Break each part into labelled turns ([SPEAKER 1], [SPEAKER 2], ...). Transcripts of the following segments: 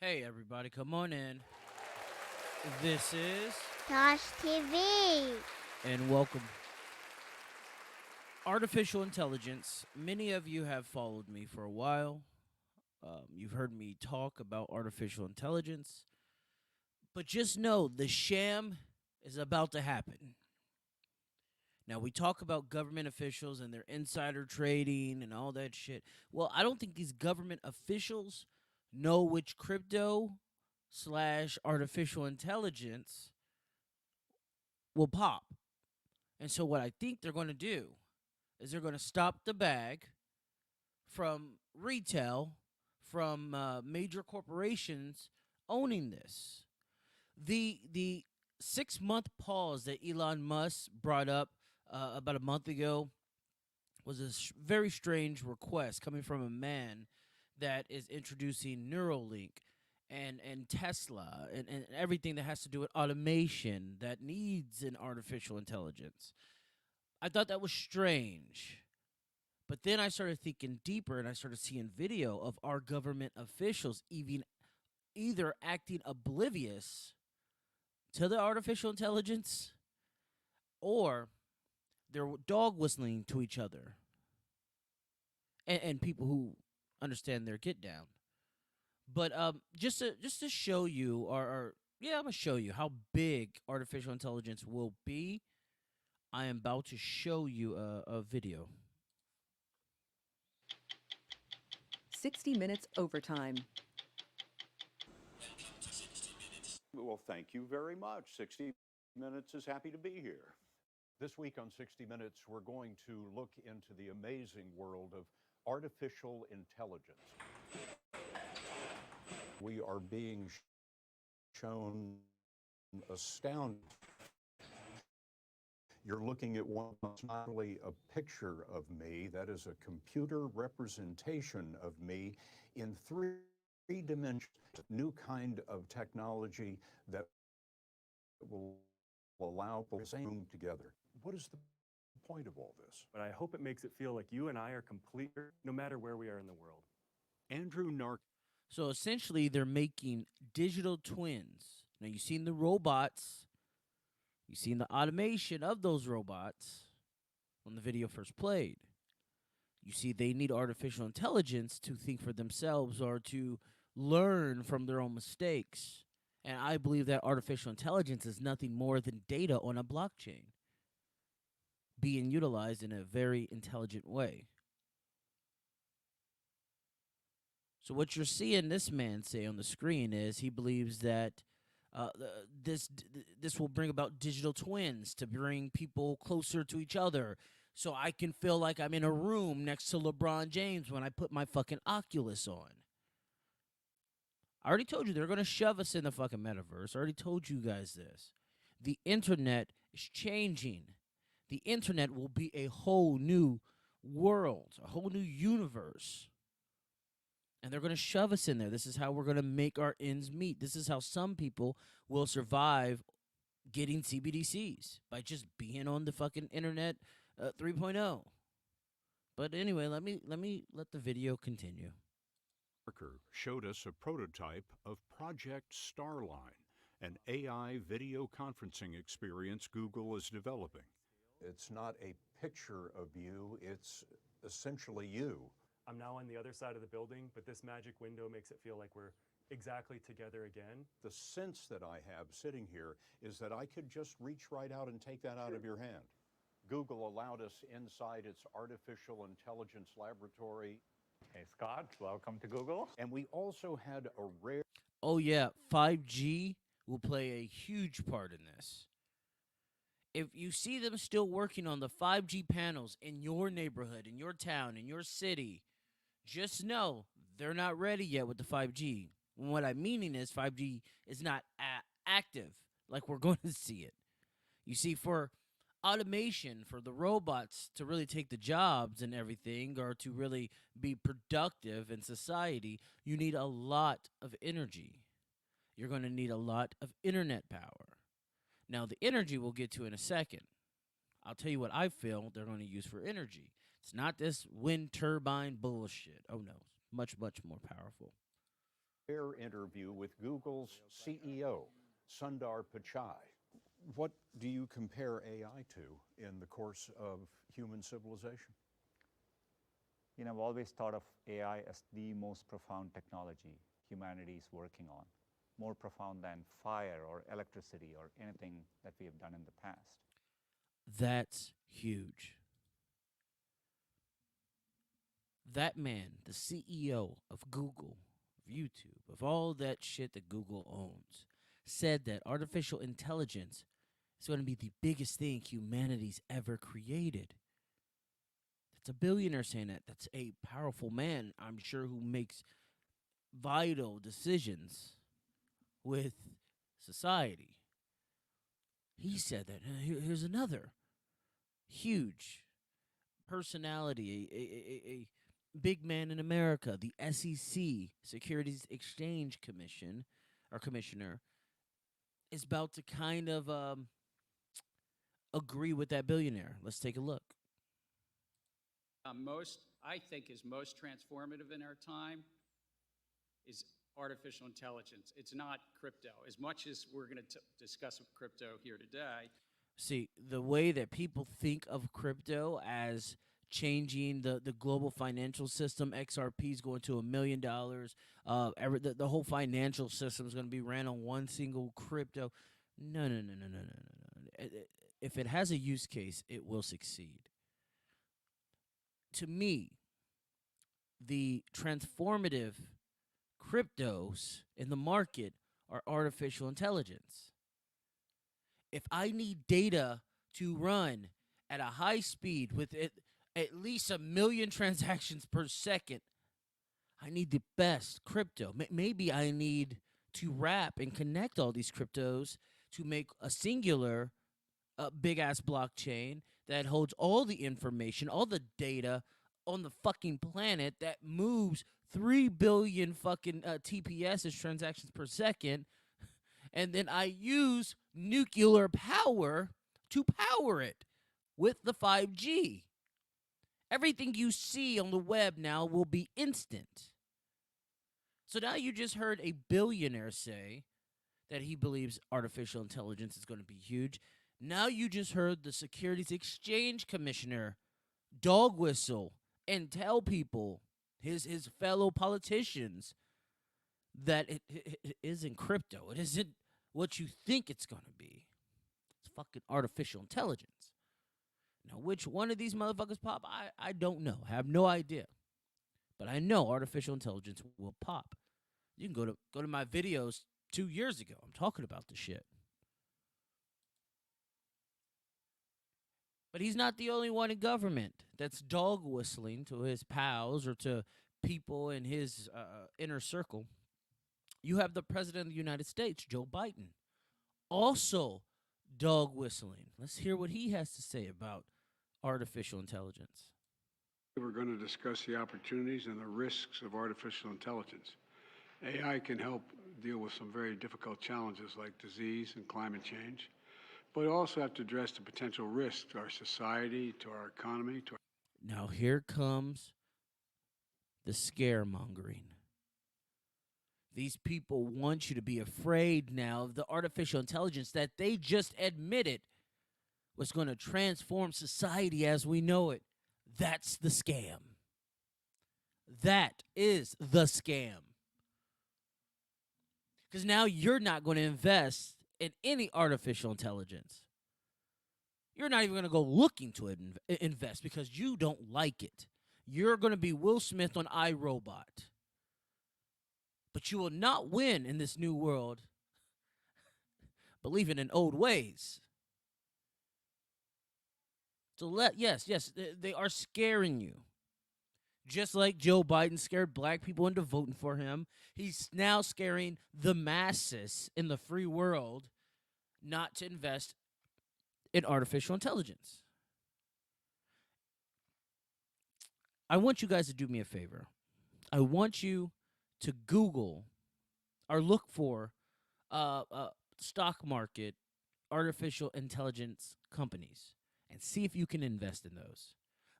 [SPEAKER 1] Hey, everybody, come on in. This is,
[SPEAKER 2] TaijhTV.
[SPEAKER 1] and welcome, Artificial Intelligence. Many of you have followed me for a while. You've heard me talk about artificial intelligence, but just know the sham is about to happen. Now, we talk about government officials and their insider trading and all that shit. Well, I don't think these government officials know which crypto slash artificial intelligence will pop. And so, what I think they're going to do is they're going to stop the bag from retail, from major corporations owning this. The 6 month pause that Elon Musk brought up about a month ago was a very strange request coming from a man that is introducing Neuralink and Tesla and everything that has to do with automation that needs an artificial intelligence. I thought that was strange. But then I started thinking deeper and I started seeing video of our government officials even either acting oblivious to the artificial intelligence or they're dog whistling to each other and people who understand their get down. But just to show you or yeah, I'm gonna show you how big artificial intelligence will be. I am about to show you a video.
[SPEAKER 3] 60 Minutes Overtime.
[SPEAKER 4] Well, thank you very much. 60 Minutes is happy to be here. This week on 60 Minutes, we're going to look into the amazing world of artificial intelligence. We are being shown astounding. You're looking at one that's not only a picture of me, that is a computer representation of me in three dimensions. New kind of technology that will allow the same room together. What is the point of all this?
[SPEAKER 5] But I hope it makes it feel like you and I are complete no matter where we are in the world.
[SPEAKER 4] Andrew Nark.
[SPEAKER 1] So essentially, they're making digital twins. Now, you've seen the robots, you've seen the automation of those robots when the video first played. You see, they need artificial intelligence to think for themselves or to learn from their own mistakes. And I believe that artificial intelligence is nothing more than data on a blockchain being utilized in a very intelligent way. So what you're seeing this man say on the screen is he believes that this will bring about digital twins to bring people closer to each other, so I can feel like I'm in a room next to LeBron James when I put my fucking Oculus on. I already told you they're gonna shove us in the fucking metaverse. I already told you guys this. The internet is changing. The internet will be a whole new world, a whole new universe. And they're going to shove us in there. This is how we're going to make our ends meet. This is how some people will survive getting CBDCs by just being on the fucking internet 3.0. But anyway, let the video continue.
[SPEAKER 4] Parker showed us a prototype of Project Starline, an AI video conferencing experience Google is developing. It's not a picture of you, it's essentially you.
[SPEAKER 5] I'm now on the other side of the building, but this magic window makes it feel like we're exactly together again.
[SPEAKER 4] The sense that I have sitting here is that I could just reach right out and take that out of your hand. Google allowed us inside its artificial intelligence laboratory.
[SPEAKER 6] Hey, Scott, welcome to Google.
[SPEAKER 4] And we also had a rare.
[SPEAKER 1] Oh, yeah, 5G will play a huge part in this. If you see them still working on the 5G panels in your neighborhood, in your town, in your city, just know they're not ready yet with the 5G. And what I'm meaning is 5G is not active like we're going to see it. You see, for automation, for the robots to really take the jobs and everything, or to really be productive in society, you need a lot of energy. You're going to need a lot of internet power. Now, the energy we'll get to in a second. I'll tell you what I feel they're going to use for energy. It's not this wind turbine bullshit. Oh, no. Much, much more powerful.
[SPEAKER 4] rare interview with Google's CEO, Sundar Pichai. What do you compare AI to in the course of human civilization?
[SPEAKER 6] You know, I've always thought of AI as the most profound technology humanity is working on, more profound than fire or electricity or anything that we have done in the past.
[SPEAKER 1] That's huge. That man, the CEO of Google, of YouTube, of all that shit that Google owns, said that artificial intelligence is going to be the biggest thing humanity's ever created. That's a billionaire saying that. That's a powerful man, I'm sure, who makes vital decisions with society. He said that. Here's another huge personality, a big man in America, the SEC, Securities Exchange Commission, or Commissioner, is about to kind of agree with that billionaire. Let's take a look.
[SPEAKER 7] I think is most transformative in our time is artificial intelligence. It's not crypto. As much as we're going to discuss crypto here today.
[SPEAKER 1] See, the way that people think of crypto as changing the global financial system, XRP is going to $1 million. The whole financial system is going to be ran on one single crypto. No, no, no, no, no, no, no, no. If it has a use case, it will succeed. To me, the transformative cryptos in the market are artificial intelligence. If I need data to run at a high speed with at least 1 million transactions per second, I need the best crypto. Maybe I need to wrap and connect all these cryptos to make a singular big-ass blockchain that holds all the information, all the data on the fucking planet that moves 3 billion fucking TPS's transactions per second, and then I use nuclear power to power it with the 5G. Everything you see on the web now will be instant. So now you just heard a billionaire say that he believes artificial intelligence is going to be huge. Now you just heard the Securities Exchange Commissioner dog whistle and tell people, his fellow politicians, that it isn't crypto. It isn't what you think it's going to be. It's fucking artificial intelligence. Now, which one of these motherfuckers pop, I don't know. I have no idea. But I know artificial intelligence will pop. You can go to my videos 2 years ago. I'm talking about the shit. But he's not the only one in government that's dog whistling to his pals or to people in his inner circle. You have the President of the United States, Joe Biden, also dog whistling. Let's hear what he has to say about artificial intelligence.
[SPEAKER 8] We're going to discuss the opportunities and the risks of artificial intelligence. AI can help deal with some very difficult challenges like disease and climate change, but also have to address the potential risks to our society, to our economy.
[SPEAKER 1] Now here comes the scaremongering. These people want you to be afraid now of the artificial intelligence that they just admitted was going to transform society as we know it. That's the scam. That is the scam. Because now you're not going to invest in any artificial intelligence. You're not even going to go looking to invest because you don't like it. You're going to be Will Smith on iRobot. But you will not win in this new world believing in old ways. So yes, they are scaring you. Just like Joe Biden scared black people into voting for him, he's now scaring the masses in the free world not to invest in artificial intelligence. I want you guys to do me a favor. I want you to Google or look for stock market artificial intelligence companies and see if you can invest in those.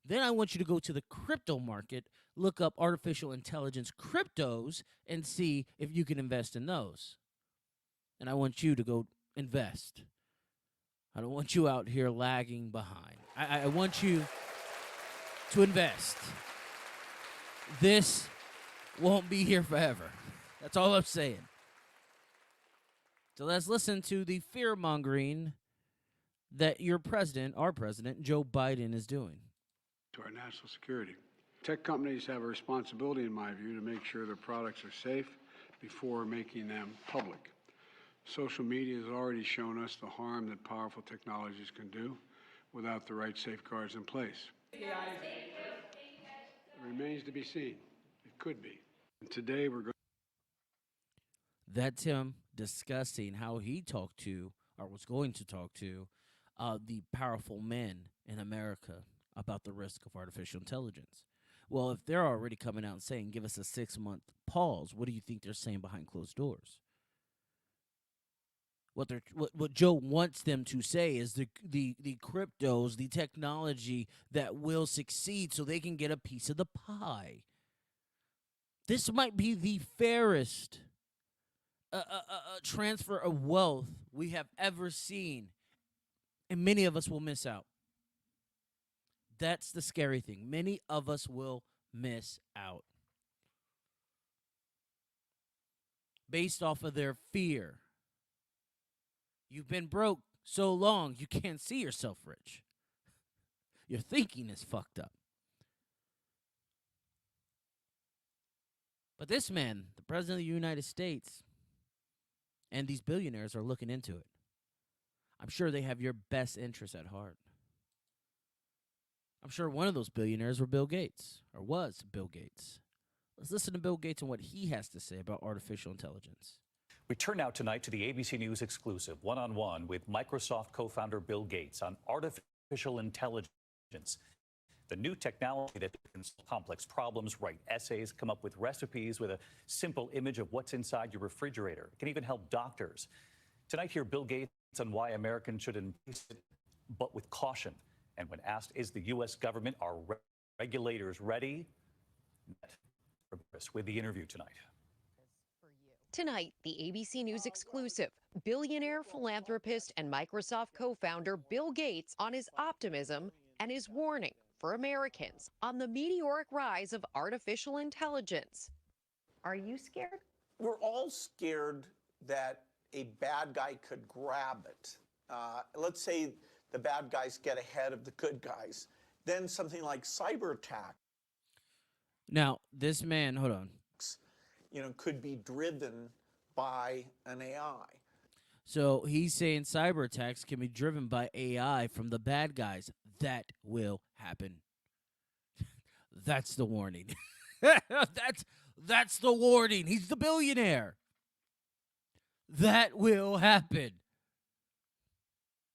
[SPEAKER 1] Then I want you to go to the crypto market, look up artificial intelligence cryptos, and see if you can invest in those. And I want you to go invest. I don't want you out here lagging behind. I want you to invest. This won't be here forever. That's all I'm saying. So let's listen to the fear-mongering that your president, our president, Joe Biden, is doing.
[SPEAKER 8] To our national security. Tech companies have a responsibility, in my view, to make sure their products are safe before making them public. Social media has already shown us the harm that powerful technologies can do without the right safeguards in place. It remains to be seen. It could be. And today we're going.
[SPEAKER 1] That's him discussing how he talked to, or was going to talk to, the powerful men in America about the risk of artificial intelligence. Well, if they're already coming out and saying, give us a 6-month pause, what do you think they're saying behind closed doors? What Joe wants them to say is the cryptos, the technology that will succeed so they can get a piece of the pie. This might be the fairest transfer of wealth we have ever seen, and many of us will miss out. That's the scary thing. Many of us will miss out based off of their fear. You've been broke so long, you can't see yourself rich. Your thinking is fucked up. But this man, the president of the United States, and these billionaires are looking into it. I'm sure they have your best interest at heart. I'm sure one of those billionaires were Bill Gates, or was Bill Gates. Let's listen to Bill Gates and what he has to say about artificial intelligence.
[SPEAKER 9] We turn now tonight to the ABC News exclusive one-on-one with Microsoft co-founder Bill Gates on artificial intelligence, the new technology that can solve complex problems, write essays, come up with recipes with a simple image of what's inside your refrigerator. It can even help doctors. Tonight, hear Bill Gates on why Americans should embrace it, but with caution. And when asked, is the U.S. government, are regulators ready? With the interview tonight.
[SPEAKER 10] Tonight, the ABC News exclusive, billionaire, philanthropist, and Microsoft co-founder Bill Gates on his optimism and his warning for Americans on the meteoric rise of artificial intelligence. Are you scared?
[SPEAKER 11] We're all scared that a bad guy could grab it. Let's say the bad guys get ahead of the good guys. Then something like cyber attack.
[SPEAKER 1] Now, this man, hold on.
[SPEAKER 11] Could be driven by an AI.
[SPEAKER 1] So he's saying cyber attacks can be driven by AI from the bad guys. That will happen. That's the warning. That's the warning. He's the billionaire. That will happen.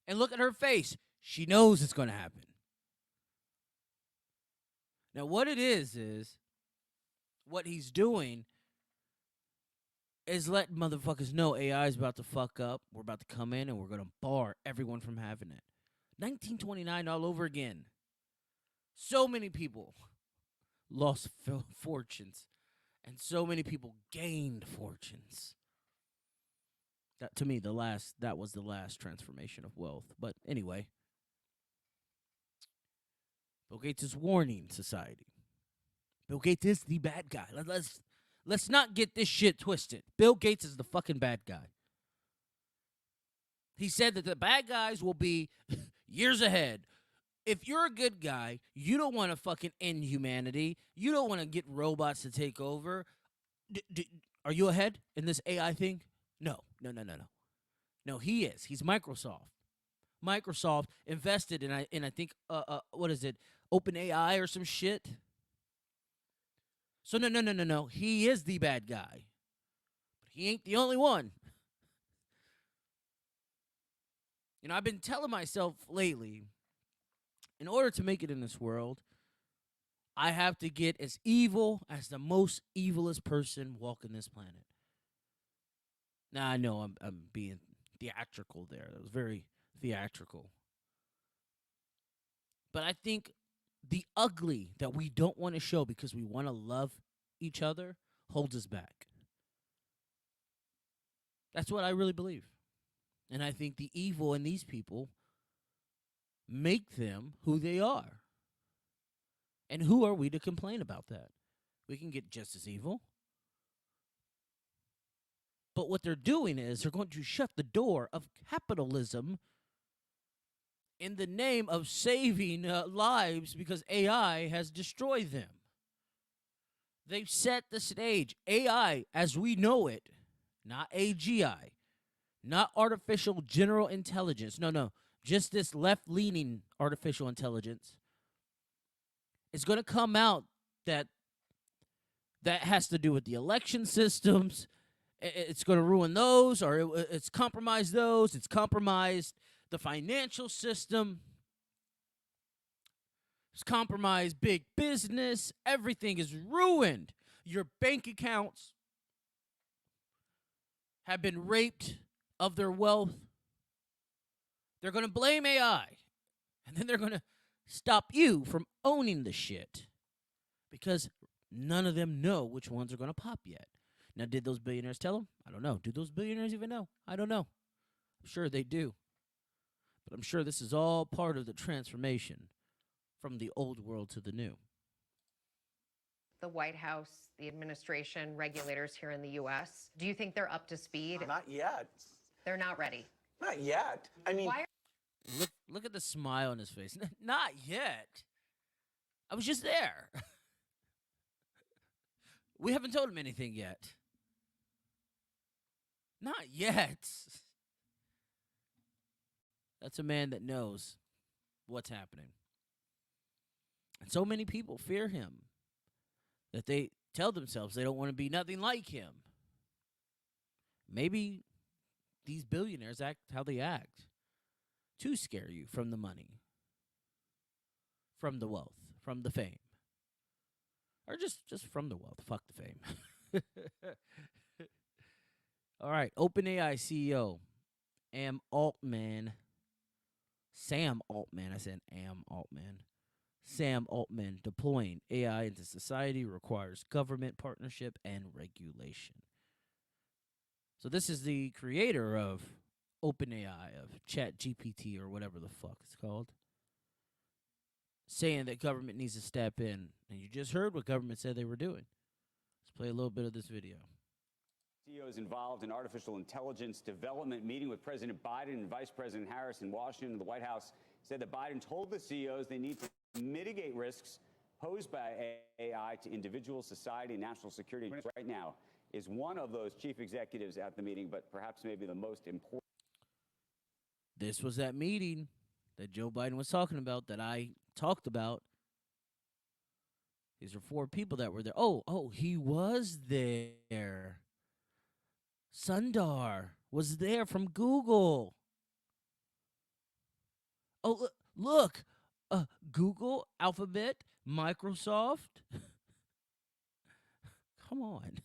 [SPEAKER 1] And look at her face. She knows it's going to happen. Now, what it is what he's doing is letting motherfuckers know AI is about to fuck up. We're about to come in and we're going to bar everyone from having it. 1929 all over again. So many people lost fortunes, and so many people gained fortunes. That, to me, that was the last transformation of wealth. But anyway, Bill Gates is warning society. Bill Gates is the bad guy. Let's not get this shit twisted. Bill Gates is the fucking bad guy. He said that the bad guys will be years ahead. If you're a good guy, you don't want to fucking end humanity. You don't want to get robots to take over. Are you ahead in this AI thing? No. No, he is. He's Microsoft. Microsoft invested in I think what is it? OpenAI or some shit. So no. He is the bad guy. But he ain't the only one. I've been telling myself lately, in order to make it in this world, I have to get as evil as the most evilest person walking this planet. Now, I know I'm being theatrical there. That was very theatrical. But I think the ugly that we don't want to show because we want to love each other holds us back. That's what I really believe. And I think the evil in these people make them who they are. And who are we to complain about that? We can get just as evil. But what they're doing is they're going to shut the door of capitalism in the name of saving lives because AI has destroyed them. They've set the stage. AI, as we know it, not AGI, not artificial general intelligence. No. Just this left-leaning artificial intelligence. It's going to come out that has to do with the election systems. It's going to ruin those, or it's compromised those. It's compromised the financial system. It's compromised big business. Everything is ruined. Your bank accounts have been raped of their wealth. They're going to blame AI. And then they're going to stop you from owning the shit. Because none of them know which ones are going to pop yet. Now, did those billionaires tell them? I don't know. Do those billionaires even know? I don't know. I'm sure they do. But I'm sure this is all part of the transformation from the old world to the new.
[SPEAKER 10] The White House, the administration, regulators here in the U.S., do you think they're up to speed?
[SPEAKER 11] Not yet.
[SPEAKER 10] They're not ready.
[SPEAKER 11] Not yet. I mean,
[SPEAKER 10] Why
[SPEAKER 1] Look at the smile on his face. Not yet. I was just there. We haven't told him anything yet. Not yet. That's a man that knows what's happening. And so many people fear him that they tell themselves they don't want to be nothing like him. Maybe these billionaires act how they act to scare you from the money, from the wealth, from the fame. Or just from the wealth. Fuck the fame. All right. OpenAI CEO Sam Altman. I said Altman. Sam Altman deploying AI into society requires government partnership and regulation. So this is the creator of OpenAI, of ChatGPT or whatever the fuck it's called, saying that government needs to step in. And you just heard what government said they were doing. Let's play a little bit of this video.
[SPEAKER 12] CEOs involved in artificial intelligence development meeting with President Biden and Vice President Harris in Washington. The White House said that Biden told the CEOs they need to mitigate risks posed by AI to individuals, society, and national security. Right now is one of those chief executives at the meeting, but perhaps maybe the most important.
[SPEAKER 1] This was that meeting that Joe Biden was talking about, that I talked about. These are 4 people that were there. Oh, he was there. Sundar was there from Google. Oh, look. Google, Alphabet, Microsoft. Come on.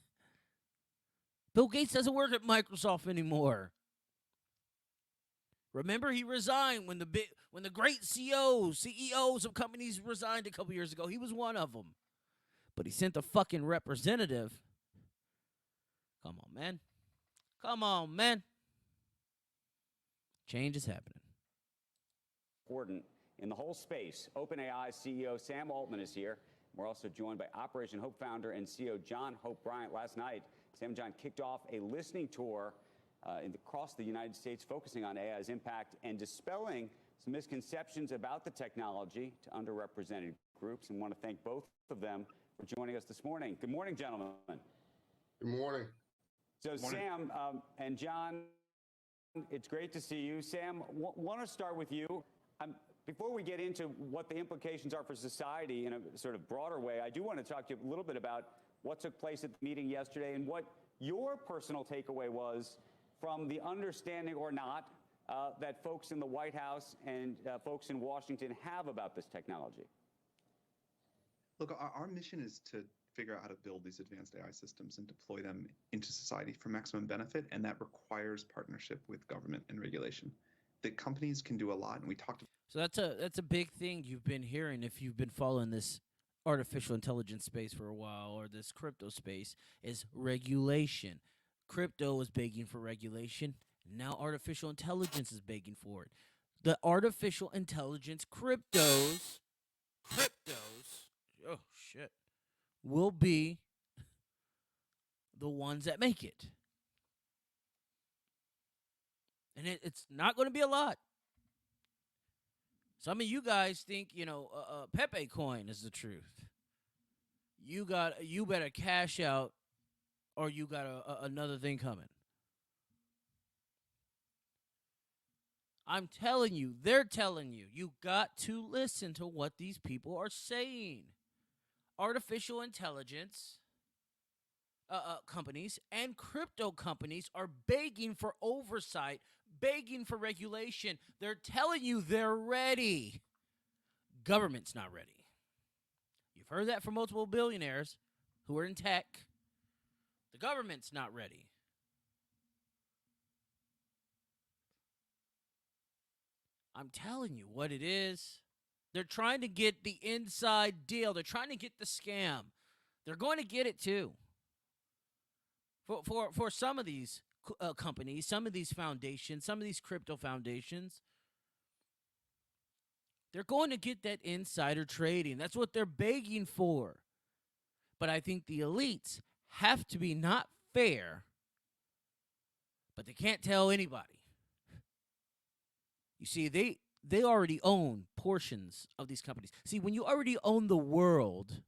[SPEAKER 1] Bill Gates doesn't work at Microsoft anymore. Remember, he resigned when the great CEOs of companies resigned a couple years ago. He was one of them. But he sent a fucking representative. Come on, man. Come on, man. Change is happening.
[SPEAKER 12] Important in the whole space. OpenAI CEO Sam Altman is here. We're also joined by Operation Hope founder and CEO John Hope Bryant. Last night, Sam and John kicked off a listening tour across the United States, focusing on AI's impact and dispelling some misconceptions about the technology to underrepresented groups. And want to thank both of them for joining us this morning. Good morning, gentlemen.
[SPEAKER 13] Good morning.
[SPEAKER 12] So Sam and John, it's great to see you. Sam, want to start with you. Before we get into what the implications are for society in a sort of broader way, I do want to talk to you a little bit about what took place at the meeting yesterday and what your personal takeaway was from the understanding or not that folks in the White House and folks in Washington have about this technology.
[SPEAKER 13] Look, our mission is to figure out how to build these advanced AI systems and deploy them into society for maximum benefit, and that requires partnership with government and regulation. that companies can do a lot, and we talked.
[SPEAKER 1] So that's a big thing you've been hearing if you've been following this artificial intelligence space for a while or this crypto space is regulation. Crypto is begging for regulation. Now artificial intelligence is begging for it. The artificial intelligence cryptos, oh shit, will be the ones that make it. And it's not going to be a lot. Some of you guys think, Pepe coin is the truth. You better cash out or you got another thing coming. I'm telling you, they're telling you, you got to listen to what these people are saying. Artificial intelligence companies and crypto companies are begging for oversight, begging for regulation. They're telling you they're ready. Government's not ready. You've heard that from multiple billionaires who are in tech. The government's not ready. I'm telling you what it is. They're trying to get the inside deal. They're trying to get the scam. They're going to get it too. For some of these companies, some of these foundations, some of these crypto foundations, they're going to get that insider trading. That's what they're begging for. But I think the elites have to be not fair, but they can't tell anybody. You see, they already own portions of these companies. See, when you already own the world,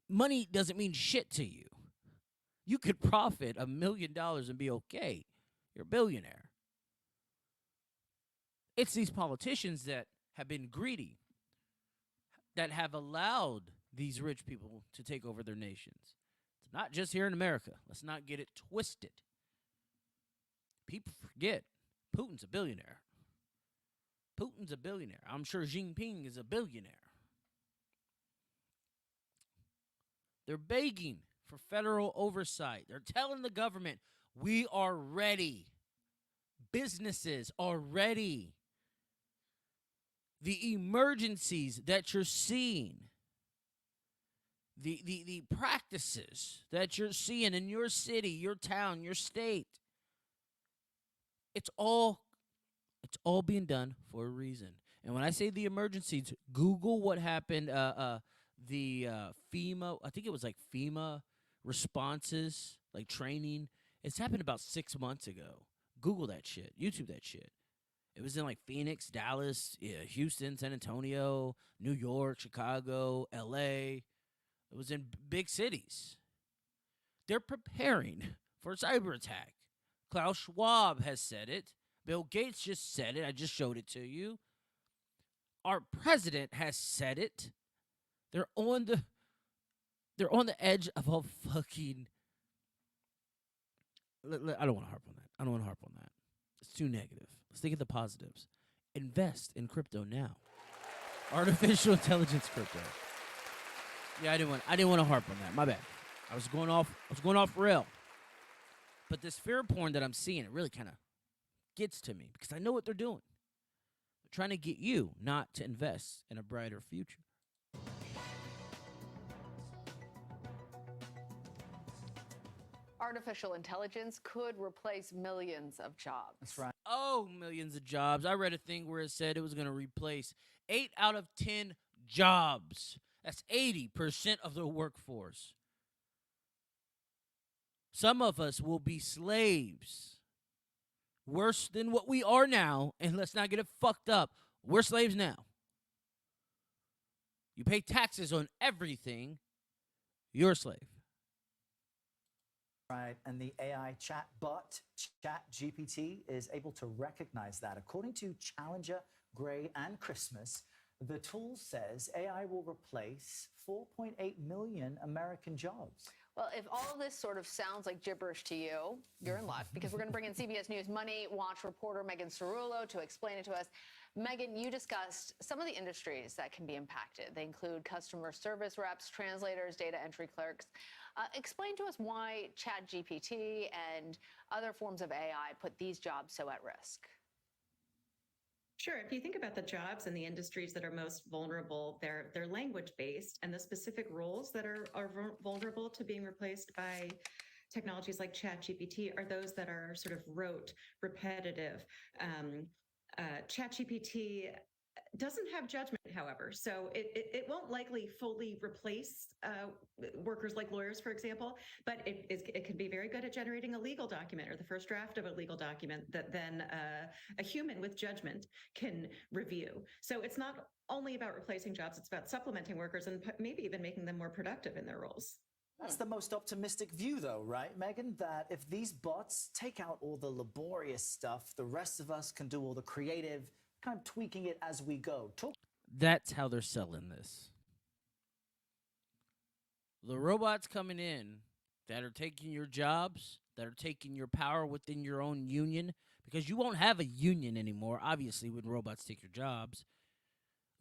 [SPEAKER 1] money doesn't mean shit to you. You could profit $1 million and be okay. You're a billionaire. It's these politicians that have been greedy, that have allowed these rich people to take over their nations. It's not just here in America. Let's not get it twisted. People forget Putin's a billionaire. Putin's a billionaire. I'm sure Xi Jinping is a billionaire. They're begging for federal oversight. They're telling the government, we are ready. Businesses are ready. The emergencies that you're seeing, the practices that you're seeing in your city, your town, your state, it's all being done for a reason. And when I say the emergencies, Google what happened, the FEMA, I think it was like FEMA responses, like training. It's happened about 6 months ago. Google that shit. YouTube that shit. It was in like Phoenix, Dallas, Houston, San Antonio, New York, Chicago, LA. It was in big cities. They're preparing for a cyber attack. Klaus Schwab has said it. Bill Gates just said it. I just showed it to you. Our president has said it. They're on the edge of a fucking. I don't want to harp on that. It's too negative. Let's think of the positives. Invest in crypto now. Artificial intelligence crypto. Yeah, I didn't want to harp on that. My bad. I was going off rail. But this fear porn that I'm seeing, it really kind of gets to me because I know what they're doing. They're trying to get you not to invest in a brighter future.
[SPEAKER 10] Artificial intelligence could replace millions of jobs.
[SPEAKER 1] That's right. Oh, millions of jobs. I read a thing where it said it was going to replace 8 out of 10 jobs. That's 80% of the workforce. Some of us will be slaves. Worse than what we are now, and let's not get it fucked up. We're slaves now. You pay taxes on everything. You're a slave.
[SPEAKER 14] Right, and the AI chat bot, TaijhTV, is able to recognize that. According to Challenger, Gray, and Christmas, the tool says AI will replace 4.8 million American jobs.
[SPEAKER 10] Well, if all of this sort of sounds like gibberish to you, you're in luck, because we're going to bring in CBS News Money Watch reporter Megan Cerullo to explain it to us. Megan, you discussed some of the industries that can be impacted. They include customer service reps, translators, data entry clerks. Explain to us why TaijhTV and other forms of AI put these jobs so at risk.
[SPEAKER 15] Sure. If you think about the jobs and the industries that are most vulnerable, they're language based, and the specific roles that are vulnerable to being replaced by technologies like ChatGPT are those that are sort of rote, repetitive. ChatGPT doesn't have judgment, however, so it won't likely fully replace workers like lawyers, for example, but it can be very good at generating a legal document or the first draft of a legal document that then a human with judgment can review. So it's not only about replacing jobs, it's about supplementing workers and maybe even making them more productive in their roles.
[SPEAKER 14] That's the most optimistic view, though, right, Megan? That if these bots take out all the laborious stuff, the rest of us can do all the creative, kind of tweaking it as we go.
[SPEAKER 1] That's how they're selling this. The robots coming in that are taking your jobs, that are taking your power within your own union, because you won't have a union anymore, obviously, when robots take your jobs.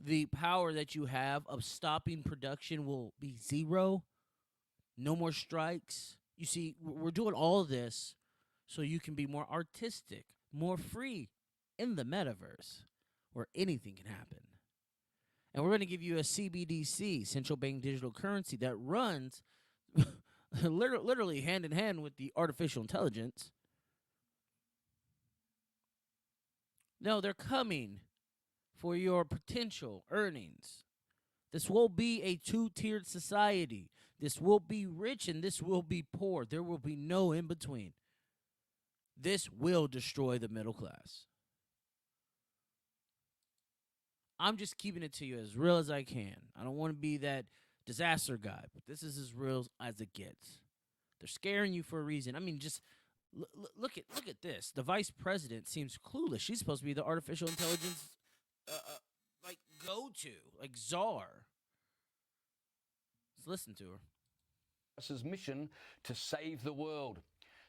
[SPEAKER 1] The power that you have of stopping production will be zero. No more strikes. You see, we're doing all of this so you can be more artistic, more free in the metaverse where anything can happen. And we're going to give you a CBDC, central bank digital currency, that runs literally hand in hand with the artificial intelligence. No, they're coming for your potential earnings. This will be a two-tiered society. This will be rich and this will be poor. There will be no in between. This will destroy the middle class. I'm just keeping it to you as real as I can. I don't want to be that disaster guy, but this is as real as it gets. They're scaring you for a reason. I mean, just look at this. The vice president seems clueless. She's supposed to be the artificial intelligence like go-to, like czar. Let's listen to her.
[SPEAKER 16] Harris's mission to save the world.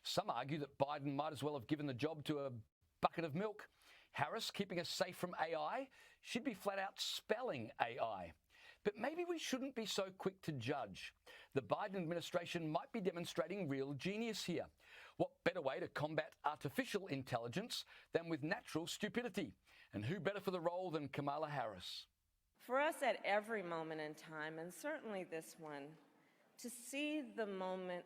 [SPEAKER 16] Some argue that Biden might as well have given the job to a bucket of milk. Harris, keeping us safe from AI, should be flat out spelling AI. But maybe we shouldn't be so quick to judge. The Biden administration might be demonstrating real genius here. What better way to combat artificial intelligence than with natural stupidity? And who better for the role than Kamala Harris?
[SPEAKER 17] For us at every moment in time, and certainly this one, to see the moment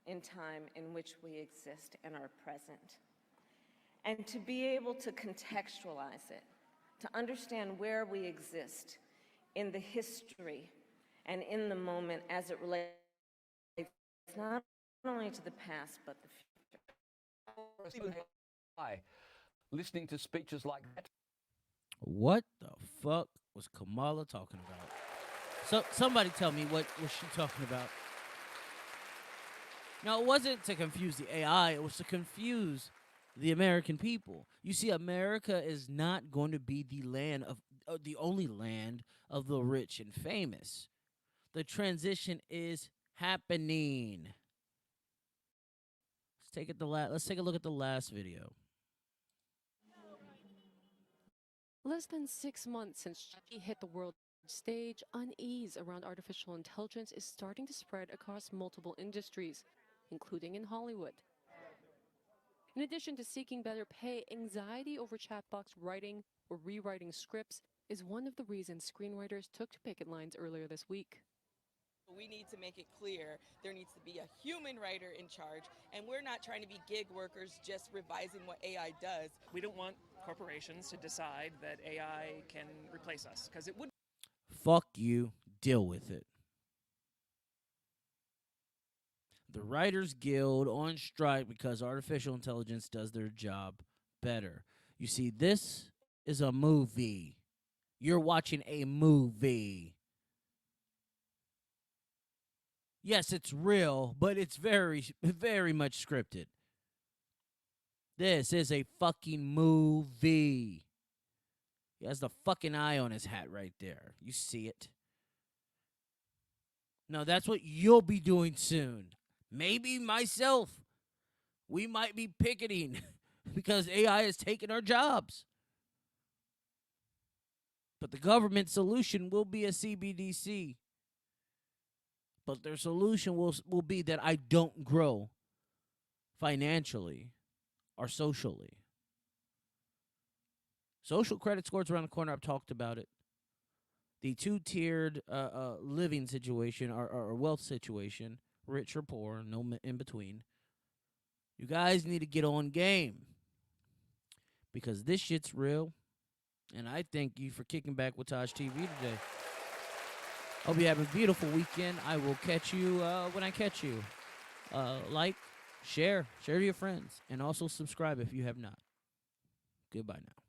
[SPEAKER 17] in time in which we exist and are present, and to be able to contextualize it, to understand where we exist in the history and in the moment as it relates not only to the past, but the future.
[SPEAKER 16] Listening to speeches like that.
[SPEAKER 1] What the fuck was Kamala talking about? So somebody tell me what was she talking about? Now, it wasn't to confuse the AI. It was to confuse the American people. You see, America is not going to be the land of the only land of the rich and famous. The transition is happening. Let's take a look at the last video.
[SPEAKER 18] Less than 6 months since she hit the world stage, unease around artificial intelligence is starting to spread across multiple industries, including in Hollywood. In addition to seeking better pay, anxiety over chatbots writing or rewriting scripts is one of the reasons screenwriters took to picket lines earlier this week.
[SPEAKER 19] We need to make it clear there needs to be a human writer in charge, and we're not trying to be gig workers just revising what AI does.
[SPEAKER 20] We don't want corporations to decide that AI can replace us, because it would.
[SPEAKER 1] Fuck you. Deal with it. The Writers Guild on strike because artificial intelligence does their job better. You see, this is a movie. You're watching a movie. Yes, it's real, but it's very, very much scripted. This is a fucking movie. He has the fucking eye on his hat right there. You see it. No, that's what you'll be doing soon. Maybe myself. We might be picketing because AI is taking our jobs. But the government solution will be a CBDC. But their solution will be that I don't grow financially or socially. Social credit scores around the corner. I've talked about it. The two-tiered living situation or wealth situation, rich or poor, no in between. You guys need to get on game because this shit's real. And I thank you for kicking back with TaijhTV today. Hope you have a beautiful weekend. I will catch you when I catch you. Like, share to your friends, and also subscribe if you have not. Goodbye now.